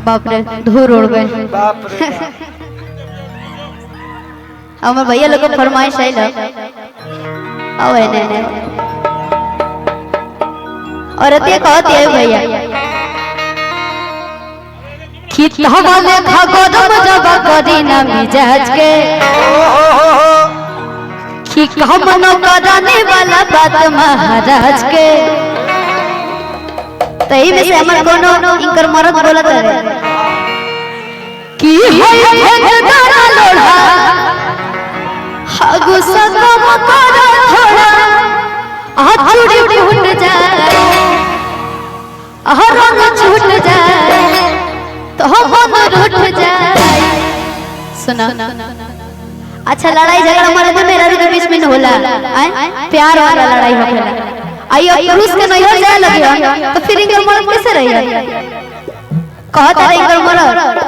बाप रे धूर उड़ गए बाप रे हमारे भैया लोग को फरमाइश आई लो आओ ने और अतिया कहती है भैया खित हवाले खागो दम जब करी ना मिजाज के कि हम न कराने वाला बात महाराज के तई में से हमर कोनो इनकर मरद बोलत रहे कि होय भेदारा लोढ़ा हागु सगम कर थोड़ा आचुड़ी फूट जाए रंग छूट जाए तो हम रूठ जाए सुना अच्छा लड़ाई झगड़ा मर्द मेरा के बीच में होला प्यार वाला लड़ाई होखेला आइयो पुरुष के नहीं हो जाए लगे तो फिर इनकर मर्द कैसे रही कहता है इनकर मर्द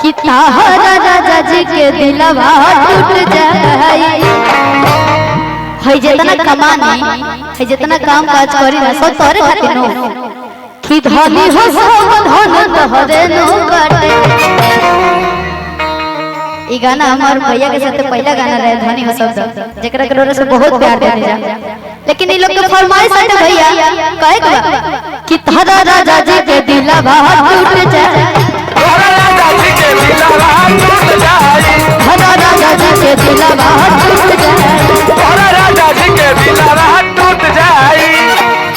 कि राजा जी के दिलवा टूट जाए है जितना कमानी है जितना काम काज करी ना सब तोरे खातिर नो कि धनी हो सब धन तोहरे नो काटे ई गाना हमार भैया के साथ पहला गाना रहे धनी हो सब जेकरा के से बहुत प्यार देने जा लेकिन ई लोग के फरमाइश है भैया कहे कि तारा राजा जी के दिलवा टूट जाए तोरा राजा जी के दिलवा टूट जाए तारा राजा जी के दिलवा टूट जाए तोरा राजा जी के दिलवा टूट जाए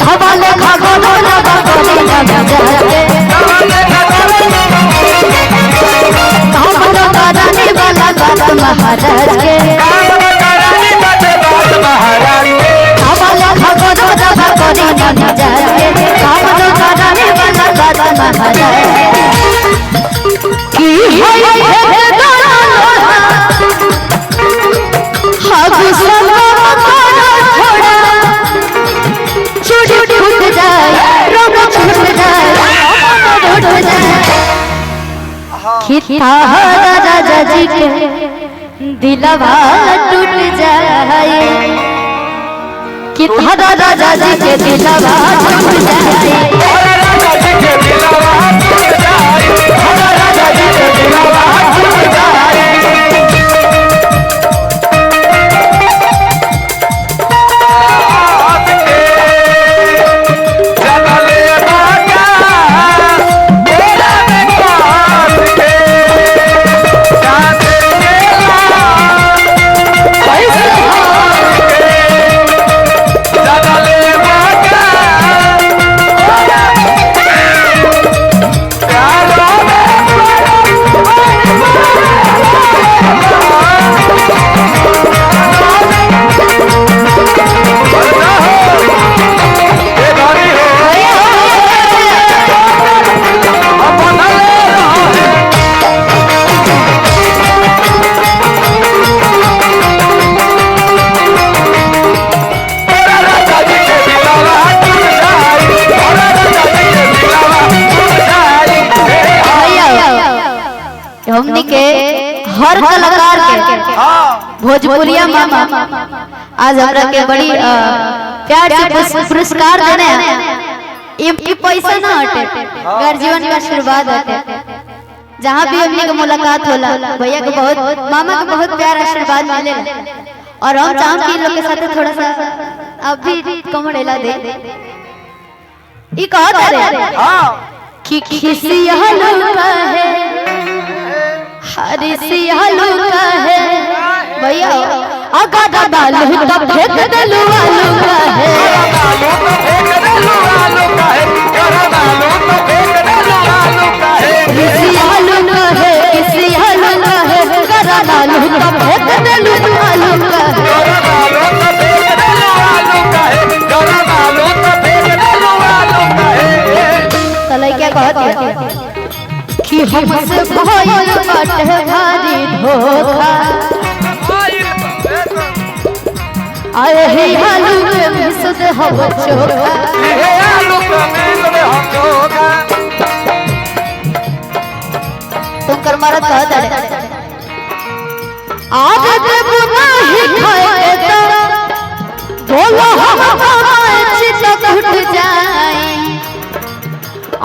हवाले खागो ना बाबा ना जाए कामना कराने वाला बात महाराज के हवाले खागो ना बाबा ना जाए कामना कराने वाला बात महाराज की है भेदारा लोढ़ा हागु सगम कर थोड़ा चूड़ी फूट जाए रंग छूट जाए रूठ जाए खिता राजा जी के दिलवा टूट जाए खिता राजा जी के दिलवा टूट जाए तोरा राजा जी के दिलवा टूट जाए तोरा राजा जी के दिलवा टूट जाए हमनी के हर कलाकार के भोजपुरिया मामा आज हमरा के बड़ी प्यार से पुरस्कार देने ये पैसा ना हटे गर्जीवन का आशीर्वाद हटे जहाँ भी हमनी के मुलाकात होला भैया के बहुत मामा के बहुत प्यार आशीर्वाद मिले और हम चाहम कि लोग के साथ थोड़ा सा अब भी कमरेला दे ई कहत रे कि खिसिया लुका है हरिसिया लुका है भैया अगर बालू तो फेंक दलू आलू का है खिसिया लुका है खिसिया लुका है अगर बालू तो फेंक दलू आलू का है तले क्या कहती है कि हमसे भइल बाटे भारी धोखा आए हे आलू के मिस दे हम चोखा तुम कर मारा कहता है आज दे बुना ही खाए तो बोलो हम बनाए चित उठ जाए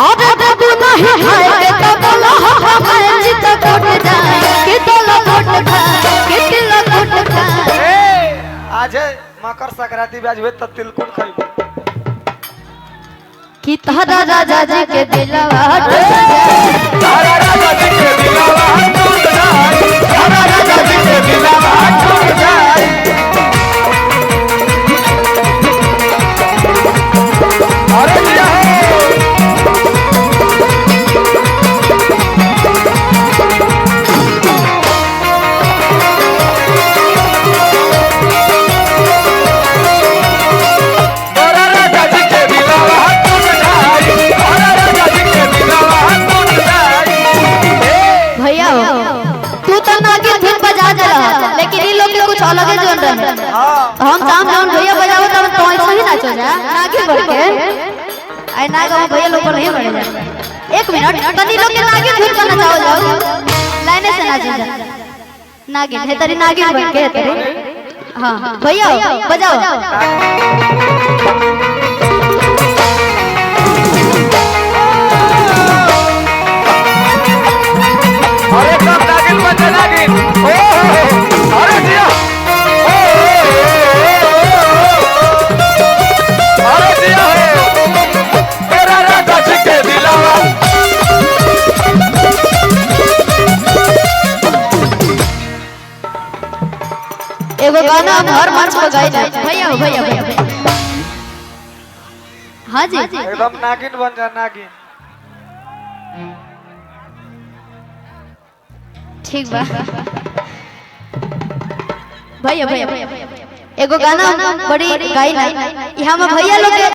आज दे बुना ही खाए तो बोलो हमारे चिता कोट जाए के तोला कोट खाए के तिला कोट खाए आज है मकर संक्रांति आज हुए तब तिलकुट खरीद कि तारा राजा जी के दिलवा टूट जाए तारा राजा जी के दिलवा टूट जाए तारा राजा जी के दिलवा टूट जाए अरे दिया लेकिन ये लोग के कुछ अलग ही जोन रहे हम काम जौन भैया बजावत हम तो ऐसे ही नाचो जा नागिन बढ़ के आई ना गाओ भैया लोग नहीं बढ़े जा एक मिनट तनी लोग के नागिन धुन का नचाओ जाओ लाइने से नाचो जा नागिन है तेरी नागिन बन के है तेरी हां भैया बजाओ अरे सब नागिन बजा नागिन ओ अरे दिया अरे दिया तेरा राजा जी के दिलावा एगो गाना हम हर मंच पर गाई जाए भैया भैया भैया हां जी एकदम नागिन बन जा नागिन ठीक बा भैया भैया एगो गाना बड़ी गाई ना यहाँ में भैया लोग